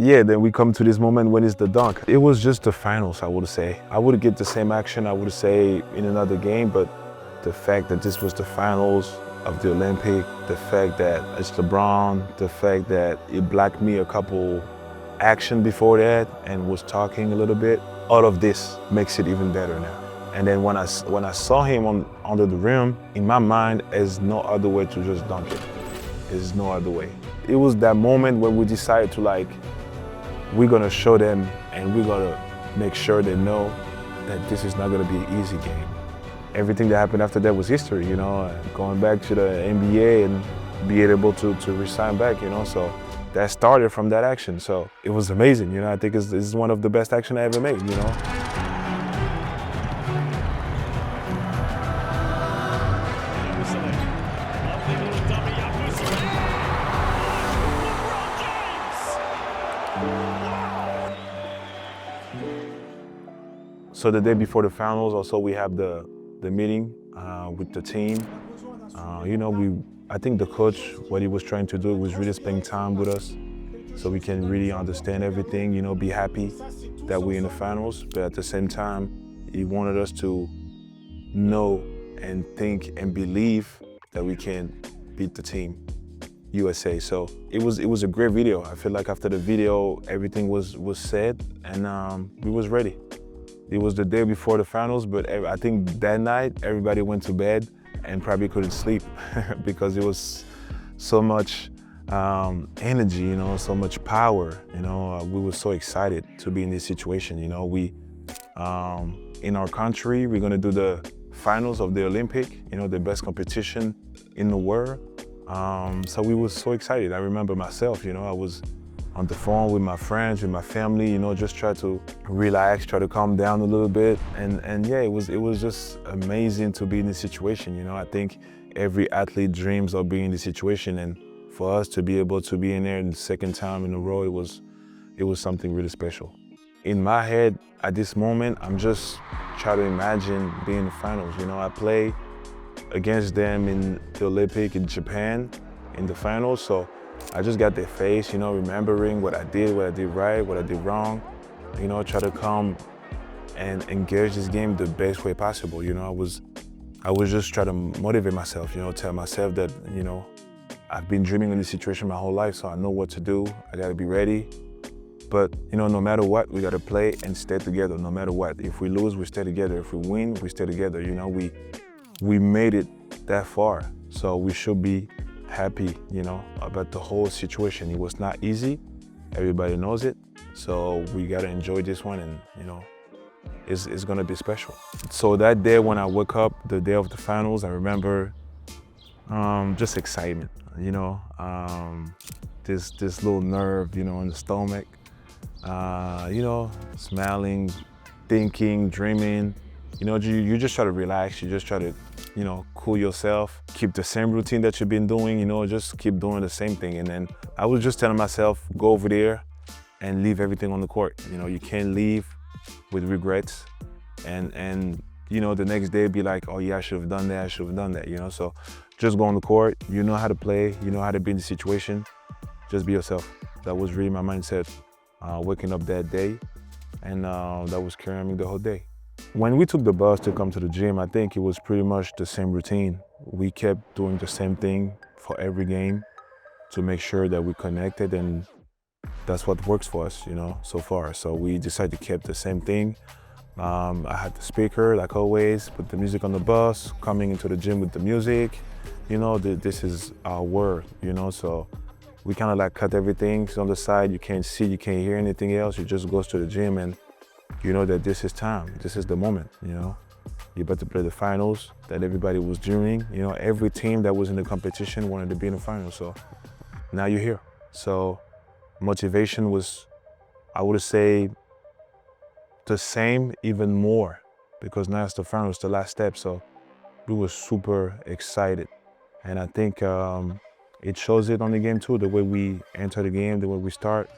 Yeah, then we come to this moment when it's the dunk. It was just the finals, I would say. I would get the same action, I would say, in another game, but the fact that this was the finals of the Olympic, the fact that it's LeBron, the fact that it blocked me a couple action before that and was talking a little bit, all of this makes it even better now. And then when I saw him under the rim, in my mind, there's no other way to just dunk it. There's no other way. It was that moment when we decided to we're gonna show them and we're gonna make sure they know that this is not gonna be an easy game. Everything that happened after that was history, going back to the NBA and being able to resign back, so that started from that action. So it was amazing, I think this is one of the best action I ever made, So the day before the finals, also we have the meeting with the team. I think the coach, what he was trying to do was really spend time with us so we can really understand everything, be happy that we're in the finals. But at the same time, he wanted us to know and think and believe that we can beat the team, USA. So it was a great video. I feel like after the video, everything was said and we was ready. It was the day before the finals, but I think that night everybody went to bed and probably couldn't sleep because it was so much energy, so much power. We were so excited to be in this situation. We in our country, we're gonna do the finals of the Olympic, the best competition in the world. So we were so excited. I remember myself, I was on the phone with my friends, with my family, just try to relax, try to calm down a little bit. And yeah, it was just amazing to be in this situation. I think every athlete dreams of being in this situation, and for us to be able to be in there the second time in a row, it was something really special. In my head, at this moment, I'm just trying to imagine being in the finals. I play against them in the Olympic in Japan in the finals, so I just got their face, remembering what I did right, what I did wrong, try to come and engage this game the best way possible. I was just trying to motivate myself, tell myself that, I've been dreaming of this situation my whole life, so I know what to do. I gotta be ready. But, no matter what, we gotta play and stay together, no matter what. If we lose, we stay together. If we win, we stay together. We made it that far, so we should be happy, about the whole situation. It was not easy. Everybody knows it. So we gotta enjoy this one, and it's gonna be special. So that day when I woke up, the day of the finals, I remember just excitement, this little nerve, in the stomach, smiling, thinking, dreaming. You just try to relax. You just try to, cool yourself, keep the same routine that you've been doing, just keep doing the same thing. And then I was just telling myself, go over there and leave everything on the court. You can't leave with regrets. And the next day be like, oh yeah, I should have done that, So just go on the court. You know how to play. You know how to be in the situation. Just be yourself. That was really my mindset waking up that day. And that was carrying me the whole day. When we took the bus to come to the gym, I think it was pretty much the same routine. We kept doing the same thing for every game to make sure that we connected, and that's what works for us, so far. So we decided to keep the same thing. I had the speaker, like always, put the music on the bus, coming into the gym with the music. This is our word, so we kind of cut everything on the side. You can't see, you can't hear anything else. You just go to the gym and you know that this is time, this is the moment, You're about to play the finals that everybody was dreaming. Every team that was in the competition wanted to be in the finals, so now you're here. So motivation was, I would say, the same, even more, because now it's the finals, the last step, so we were super excited. And I think it shows it on the game too, the way we enter the game, the way we start.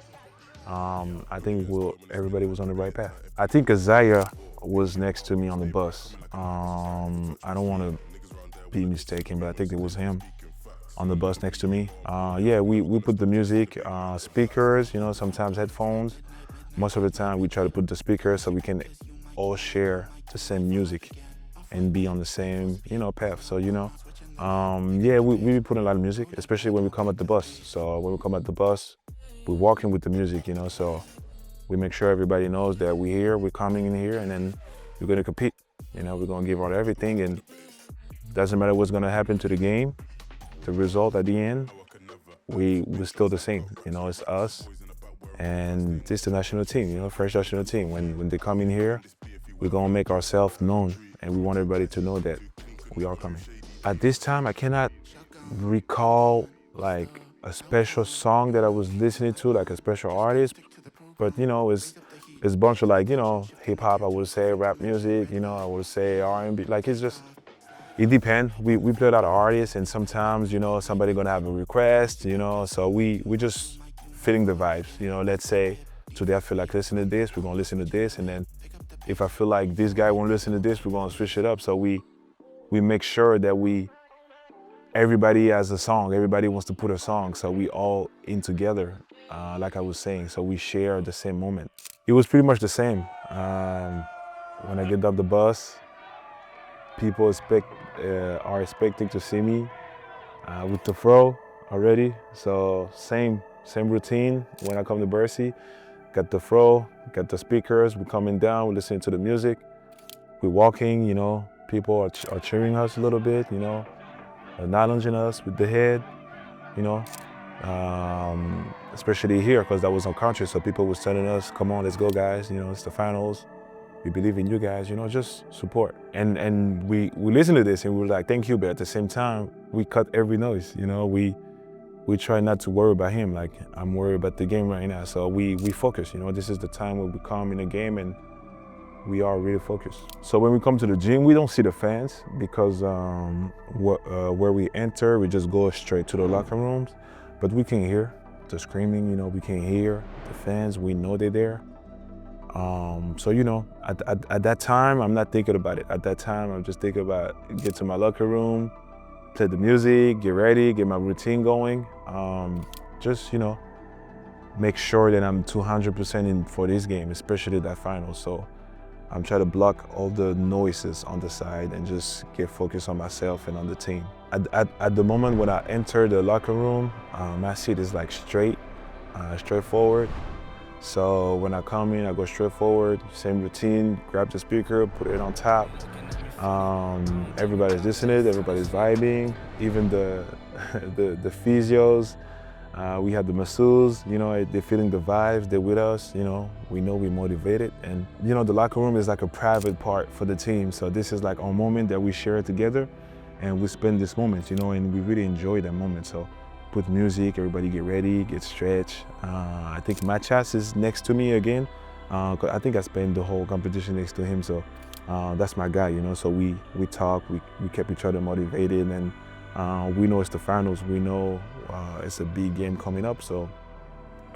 I think everybody was on the right path. I think Isaiah was next to me on the bus. I don't want to be mistaken, but I think it was him. on the bus next to me. Yeah, we put the music, speakers, you know, sometimes headphones. Most of the time we try to put the speakers so we can all share the same music and be on the same, you know, path. So, you know, yeah, we be putting a lot of music, especially when we come at the bus. So when we come at the bus, we're walking with the music, you know, so we make sure everybody knows that we're here, we're coming in here, and then we're gonna compete. You know, we're gonna give out everything, and doesn't matter what's gonna happen to the game, the result at the end, we're still the same. You know, it's us and it's the national team, you know, French national team. When they come in here, we're gonna make ourselves known, and we want everybody to know that we are coming. At this time, I cannot recall like a special song that I was listening to, like a special artist, but you know, it's a bunch of like, you know, hip hop, I would say, rap music, you know, I would say R&B, like it's just, it depends. We play a lot of artists, and sometimes, you know, somebody gonna have a request, you know, so we just feeling the vibes, you know. Let's say today I feel like listening to this, we're gonna listen to this, and then if I feel like this guy won't listen to this, we're gonna switch it up. So we make sure that everybody has a song, everybody wants to put a song, so we all in together, like I was saying, so we share the same moment. It was pretty much the same. When I get off the bus, people are expecting to see me with the throw already. So same routine when I come to Bercy. Got the throw, got the speakers, we're coming down, we're listening to the music, we're walking, you know, people are cheering us a little bit, you know, acknowledging us with the head, you know, especially here because that was on country, so people was telling us, come on, let's go guys, you know, it's the finals. We believe in you guys, you know, just support. And we listen to this and we were like, thank you, but at the same time, we cut every noise, you know, we try not to worry about him, like I'm worried about the game right now. So we focus, you know, this is the time where we come in a game and we are really focused. So when we come to the gym, we don't see the fans because where we enter, we just go straight to the locker rooms, but we can hear the screaming, you know, we can hear the fans, we know they're there. So, you know, at that time, I'm not thinking about it. At that time, I'm just thinking about get to my locker room, play the music, get ready, get my routine going. Just, you know, make sure that I'm 200% in for this game, especially that final. So I'm trying to block all the noises on the side and just get focused on myself and on the team. At the moment when I enter the locker room, my seat is like straightforward. So when I come in, I go straight forward, same routine, grab the speaker, put it on top. Everybody's listening, everybody's vibing, even the physios. We have the masseurs, you know, they're feeling the vibes, they're with us, you know we're motivated. And, you know, the locker room is like a private part for the team. So this is like our moment that we share together and we spend this moment, you know, and we really enjoy that moment. So put music, everybody get ready, get stretched. I think Machas is next to me again. I think I spent the whole competition next to him, so that's my guy, you know. So we talk, we kept each other motivated, and we know it's the finals. We know it's a big game coming up, so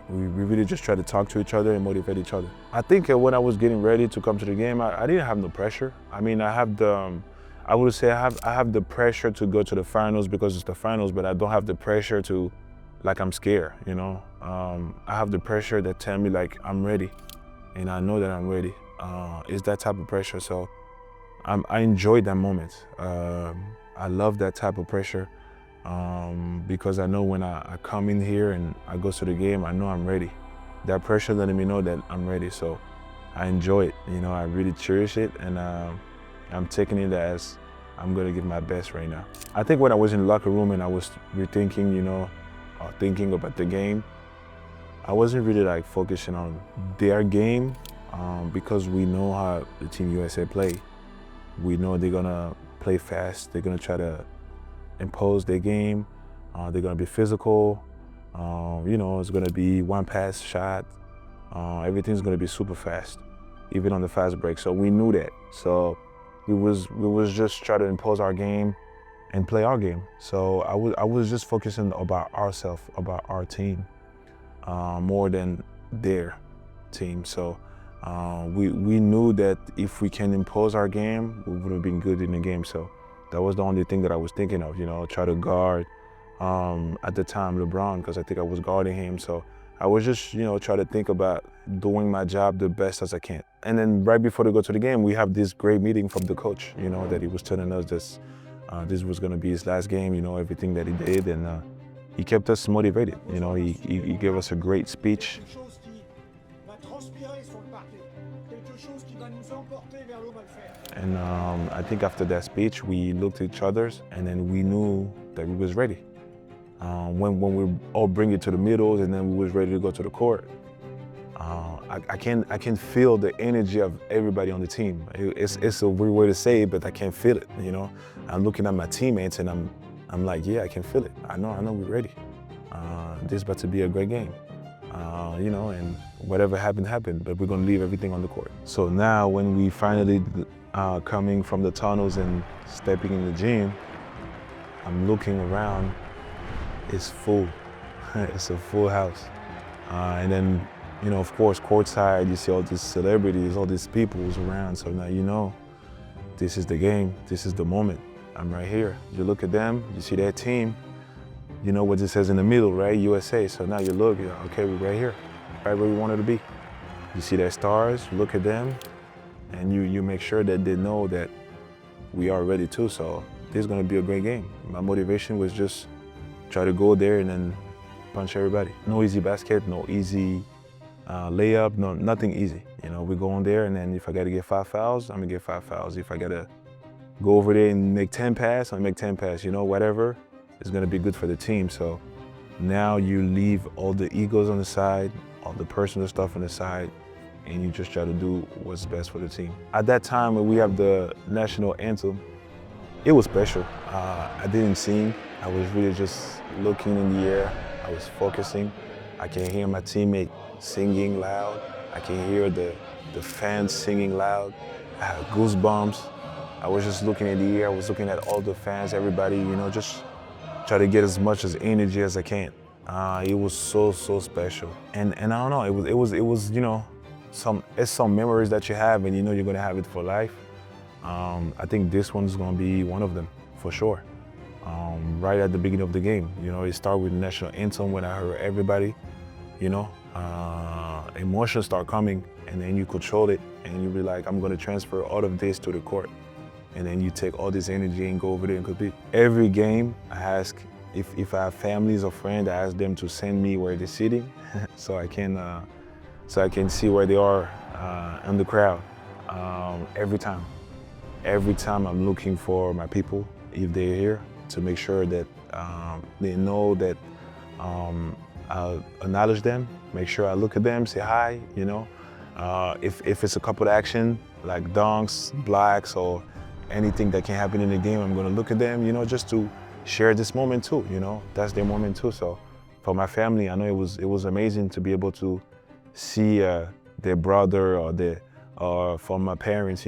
we really just try to talk to each other and motivate each other. I think when I was getting ready to come to the game, I didn't have no pressure. I mean, I would say I have the pressure to go to the finals because it's the finals, but I don't have the pressure to, like, I'm scared, you know. I have the pressure that tell me like I'm ready, and I know that I'm ready. It's that type of pressure, so I enjoy that moment. I love that type of pressure because I know when I come in here and I go to the game, I know I'm ready. That pressure letting me know that I'm ready, so I enjoy it. You know, I really cherish it, and I'm taking it as I'm gonna give my best right now. I think when I was in the locker room and I was rethinking, you know, thinking about the game, I wasn't really like focusing on their game because we know how the Team USA play. We know they're gonna play fast, they're gonna try to impose their game, they're gonna be physical, you know, it's gonna be one pass shot, everything's gonna be super fast, even on the fast break. So we knew that. So we was just trying to impose our game and play our game. So I was just focusing about ourselves, about our team, more than their team. So we knew that if we can impose our game, we would have been good in the game. So that was the only thing that I was thinking of, you know, try to guard at the time, LeBron, because I think I was guarding him. So I was just, trying to think about doing my job the best as I can. And then right before they go to the game, we have this great meeting from the coach, that he was telling us this was going to be his last game, everything that he did. And he kept us motivated. He gave us a great speech. And I think after that speech, we looked at each other and then we knew that we was ready. When we all bring it to the middle and then we was ready to go to the court, I can feel the energy of everybody on the team. It's a weird way to say it, but I can feel it, I'm looking at my teammates and I'm like, yeah, I can feel it. I know we're ready. This is about to be a great game. And whatever happened, but we're gonna leave everything on the court. So now when we finally coming from the tunnels and stepping in the gym, I'm looking around, it's full. It's a full house. And then, of course, courtside, you see all these celebrities, all these people around. So now this is the game, this is the moment. I'm right here. You look at them, you see that team, you know what it says in the middle, right? USA. So now you look, you're like, okay, we're right here, right where we wanted to be. You see their stars, you look at them, and you make sure that they know that we are ready too. So this is gonna be a great game. My motivation was just try to go there and then punch everybody. No easy basket, no easy layup, nothing easy. We go in there and then if I gotta get 5 fouls, I'm gonna get 5 fouls. If I gotta go over there and make 10 passes, I'll make 10 passes. Whatever is gonna be good for the team. So now you leave all the egos on the side, all the personal stuff on the side, and you just try to do what's best for the team. At that time when we have the national anthem, it was special. I didn't sing. I was really just looking in the air. I was focusing. I can hear my teammate singing loud. I can hear the fans singing loud. I had goosebumps. I was just looking in the air. I was looking at all the fans, everybody, just try to get as much as energy as I can. It was so special. And I don't know, it was some memories that you have and you're gonna have it for life. I think this one's gonna be one of them, for sure. Right at the beginning of the game, it started with the national anthem when I heard everybody, emotions start coming and then you control it and you be like, I'm gonna transfer all of this to the court. And then you take all this energy and go over there and compete. Every game, I ask if I have families or friends, I ask them to send me where they're sitting so I can see where they are in the crowd. Every time I'm looking for my people, if they're here, to make sure that they know that I'll acknowledge them, make sure I look at them, say hi, If it's a couple of action, like dunks, blocks, or anything that can happen in the game, I'm gonna look at them, just to share this moment too, That's their moment too. So for my family, I know it was amazing to be able to see their brother or for my parents,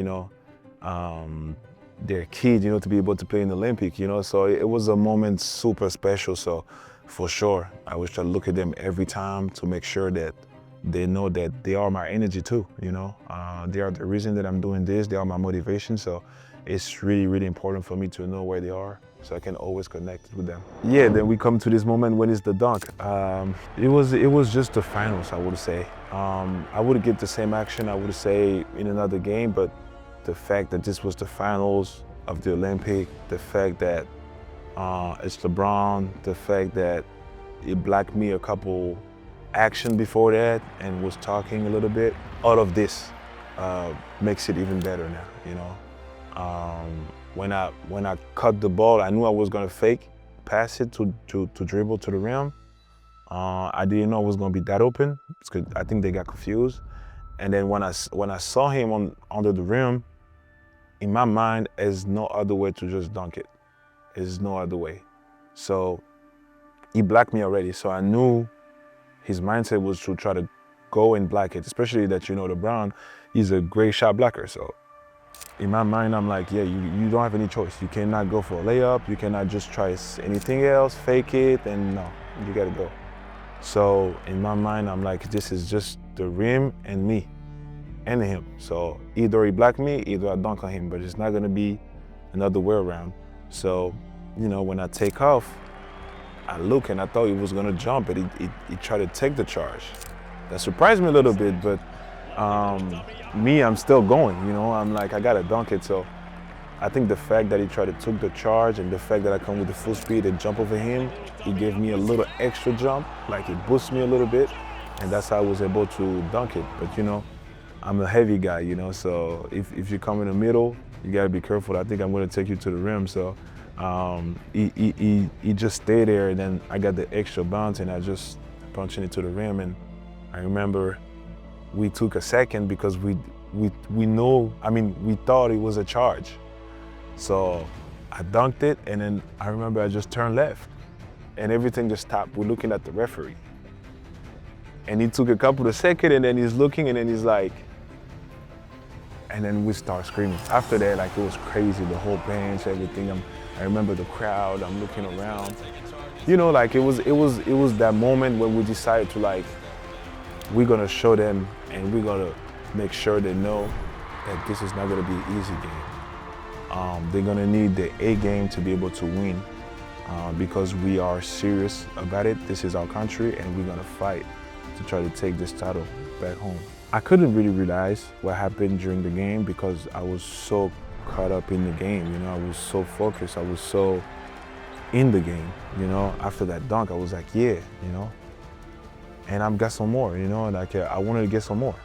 their kid, to be able to play in the Olympic, So it was a moment super special. So for sure, I was trying to look at them every time to make sure that they know that they are my energy too, They are the reason that I'm doing this. They are my motivation. So it's really important for me to know where they are so I can always connect with them. Yeah, then we come to this moment when it's the dunk. It was just the finals, I would say. I would get the same action, I would say, in another game, but the fact that this was the finals of the Olympic, the fact that it's LeBron, the fact that he blocked me a couple action before that and was talking a little bit, all of this makes it even better now, When I cut the ball, I knew I was gonna fake, pass it to dribble to the rim. I didn't know it was gonna be that open because I think they got confused. And then when I saw him under the rim, in my mind, there's no other way to just dunk it. There's no other way. So he blocked me already, so I knew his mindset was to try to go and block it, especially that LeBron, he's a great shot blocker. So in my mind, I'm like, yeah, you don't have any choice. You cannot go for a layup. You cannot just try anything else, fake it, and no, you gotta go. So in my mind, I'm like, this is just the rim and me and him. So either he blocked me, either I dunk on him, but it's not gonna be another way around. So, when I take off, I look and I thought he was gonna jump, but he tried to take the charge. That surprised me a little bit, but me, I'm still going, you know? I'm like, I gotta dunk it, so I think the fact that he tried to take the charge and the fact that I come with the full speed and jump over him, he gave me a little extra jump, like it boosted me a little bit, and that's how I was able to dunk it. But you know, I'm a heavy guy, you know, so if you come in the middle, you gotta be careful. I think I'm gonna take you to the rim, so he just stayed there, and then I got the extra bounce and I just punched it to the rim. And I remember we took a second because we know, I mean, we thought it was a charge. So I dunked it, and then I remember I just turned left and everything just stopped. We're looking at the referee. And he took a couple of seconds, and then he's looking, and then he's like, and then we start screaming. After that, like, it was crazy, the whole bench, everything. I remember the crowd, I'm looking around. You know, like, it was that moment when we decided to, like, we're gonna show them and we're gonna make sure they know that this is not gonna be an easy game. They're gonna need the A game to be able to win because we are serious about it. This is our country, and we're gonna fight to try to take this title back home. I couldn't really realize what happened during the game because I was so caught up in the game, you know, I was so focused, I was so in the game, you know. After that dunk, I was like, yeah, you know, and I've got some more, you know, like I wanted to get some more.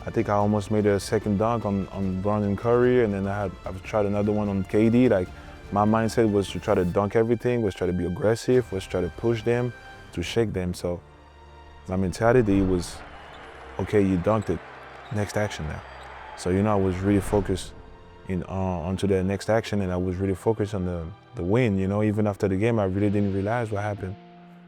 I think I almost made a second dunk on Brandon Curry, and then I've tried another one on KD. Like, my mindset was to try to dunk everything, was try to be aggressive, was try to push them, to shake them. So my mentality was, okay, you dunked it, next action now. So, you know, I was really focused onto the next action, and I was really focused on the win, you know. Even after the game, I really didn't realize what happened.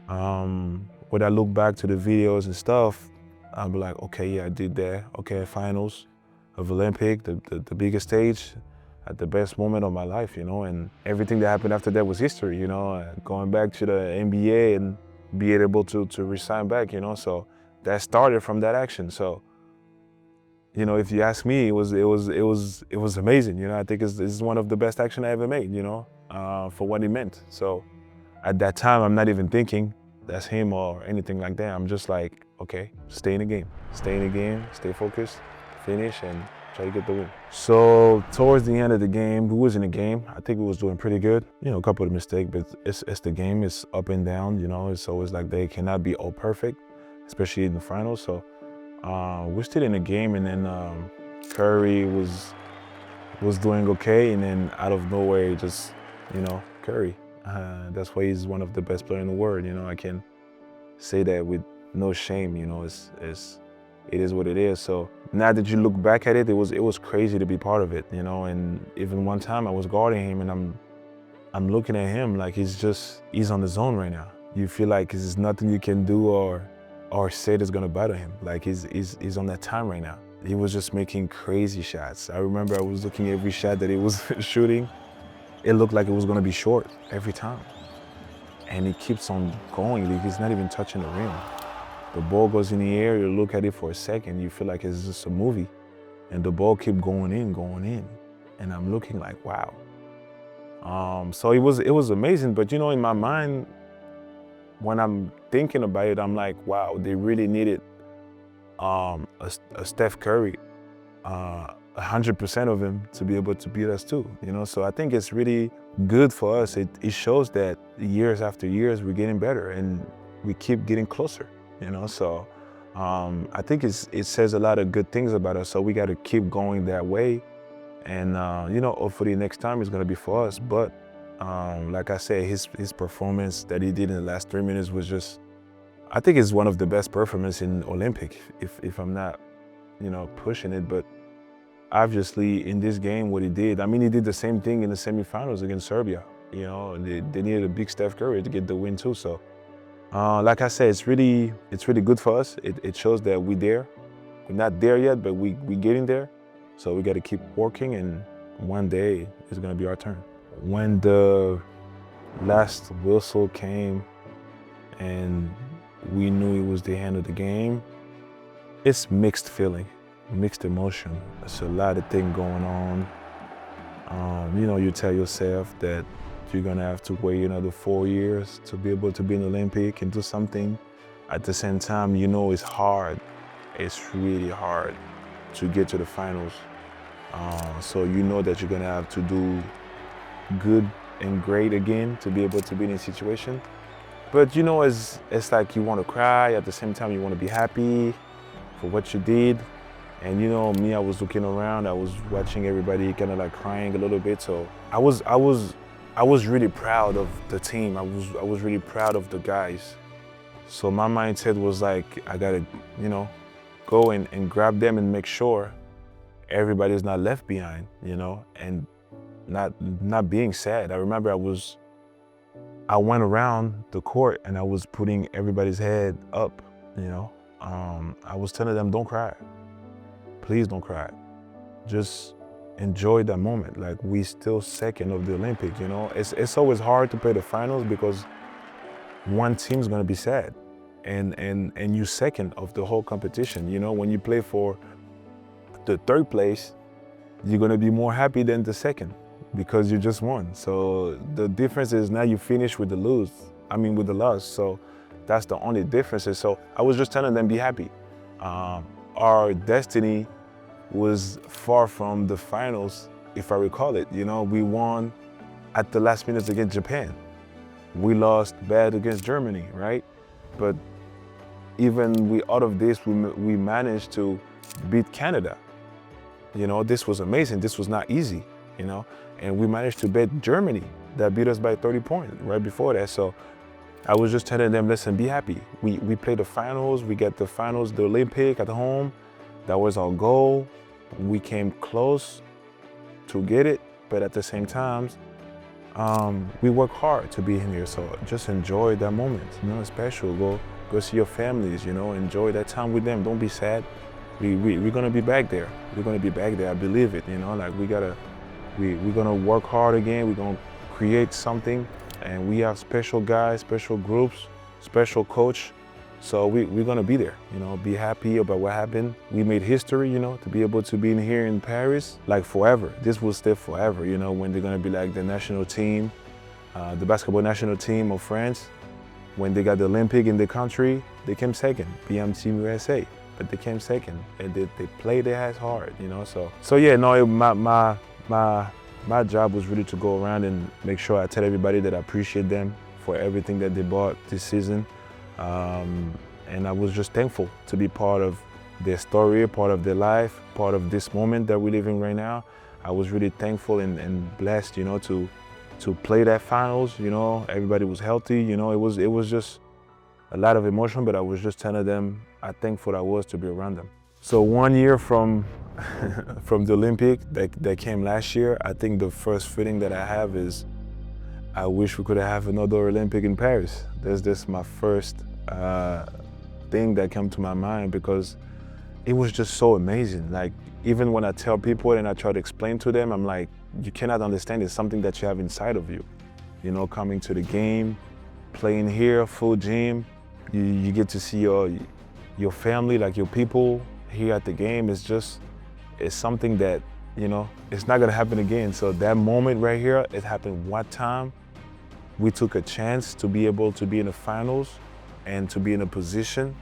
When I look back to the videos and stuff, I'll be like, okay, yeah, I did that. Okay, finals of Olympic, the biggest stage, at the best moment of my life, you know, and everything that happened after that was history, you know, going back to the NBA and being able to resign back, you know, so that started from that action. So, you know, if you ask me, it was amazing, you know. I think this is one of the best action I ever made, you know, for what it meant. So at that time, I'm not even thinking that's him or anything like that. I'm just like, okay, stay in the game, stay focused, finish, and try to get the win. So towards the end of the game, we was in the game. I think we was doing pretty good. You know, a couple of mistakes, but it's the game. It's up and down, you know. It's always like they cannot be all perfect, especially in the finals. So we're still in the game, and then Curry was doing okay, and then out of nowhere, just, you know, Curry. That's why he's one of the best players in the world. You know, I can say that with no shame. You know, it is what it is. So now that you look back at it, it was crazy to be part of it. You know, and even one time I was guarding him, and I'm looking at him like he's on the zone right now. You feel like there's nothing you can do or say that's gonna bother him. Like he's on that time right now. He was just making crazy shots. I remember I was looking at every shot that he was shooting. It looked like it was gonna be short every time. And he keeps on going. He's not even touching the rim. The ball goes in the air, you look at it for a second, you feel like it's just a movie. And the ball keep going in. And I'm looking like, wow. So it was amazing, but you know, in my mind, when I'm thinking about it, I'm like, wow, they really needed a Steph Curry, 100% of him to be able to beat us too, you know? So I think it's really good for us. It shows that years after years, we're getting better and we keep getting closer, you know? So I think it says a lot of good things about us, so we got to keep going that way. And, you know, hopefully next time it's going to be for us. But like I said, his performance that he did in the last 3 minutes was just, I think it's one of the best performances in Olympic, if I'm not, you know, pushing it. But obviously in this game, what he did, I mean, he did the same thing in the semifinals against Serbia. You know, they needed a big Steph Curry to get the win too. So like I said, it's really good for us. It shows that we're there. We're not there yet, but we're getting there. So we got to keep working, and one day it's going to be our turn. When the last whistle came and we knew it was the end of the game, it's mixed feeling, mixed emotion. There's a lot of things going on. You know, you tell yourself that You're gonna have to wait another 4 years to be able to be in the Olympic and do something. At the same time, you know it's hard. It's really hard to get to the finals. So you know that you're gonna have to do good and great again to be able to be in a situation. But you know, it's like you want to cry, at the same time you want to be happy for what you did. And you know, me, I was looking around, I was watching everybody kind of like crying a little bit. So I was really proud of the team. I was really proud of the guys. So my mindset was like, I gotta, you know, go and grab them and make sure everybody's not left behind, you know, and not being sad. I remember I went around the court and I was putting everybody's head up, you know. I was telling them, don't cry. Please don't cry. Just enjoy that moment. Like, we still second of the Olympics, you know. It's always hard to play the finals because one team's gonna be sad and you second of the whole competition. You know, when you play for the third place, you're gonna be more happy than the second because you just won. So the difference is now you finish with the loss. So that's the only difference. So I was just telling them, be happy. Our destiny was far from the finals, if I recall it. You know, we won at the last minutes against Japan. We lost bad against Germany, right? But even out of this, we managed to beat Canada. You know, this was amazing. This was not easy, you know? And we managed to beat Germany that beat us by 30 points right before that. So I was just telling them, listen, be happy. We played the finals, we got the finals, the Olympic at home. That was our goal. We came close to get it, but at the same time, we work hard to be in here. So just enjoy that moment, you know, it's special. Go see your families, you know, enjoy that time with them. Don't be sad. We're gonna be back there. We're gonna be back there, I believe it, you know, like we're gonna work hard again. We're gonna create something, and we have special guys, special groups, special coach. So we're gonna be there, you know, be happy about what happened. We made history, you know, to be able to be in here in Paris, like forever. This will stay forever, you know, when they're gonna be like the national team, the basketball national team of France. When they got the Olympic in the country, they came second, PM Team USA, but they came second, and they played their ass hard, you know. So yeah, no, my job was really to go around and make sure I tell everybody that I appreciate them for everything that they bought this season. And I was just thankful to be part of their story, part of their life, part of this moment that we're living right now. I was really thankful and blessed, you know, to play that finals. You know, everybody was healthy. You know, it was just a lot of emotion, but I was just telling them how thankful I was to be around them. So 1 year from from the Olympic that came last year, I think the first feeling that I have is I wish we could have another Olympic in Paris. This my first thing that came to my mind, because it was just so amazing. Like, even when I tell people and I try to explain to them, I'm like, you cannot understand. It's something that you have inside of you. You know, coming to the game, playing here, full gym, you get to see your family, like your people here at the game. It's something that, you know, it's not gonna happen again. So that moment right here, it happened one time. We took a chance to be able to be in the finals and to be in a position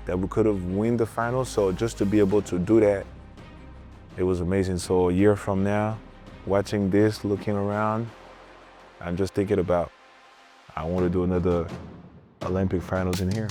that we could have won the finals. So just to be able to do that, it was amazing. So a year from now, watching this, looking around, I'm just thinking about, I want to do another Olympic finals in here.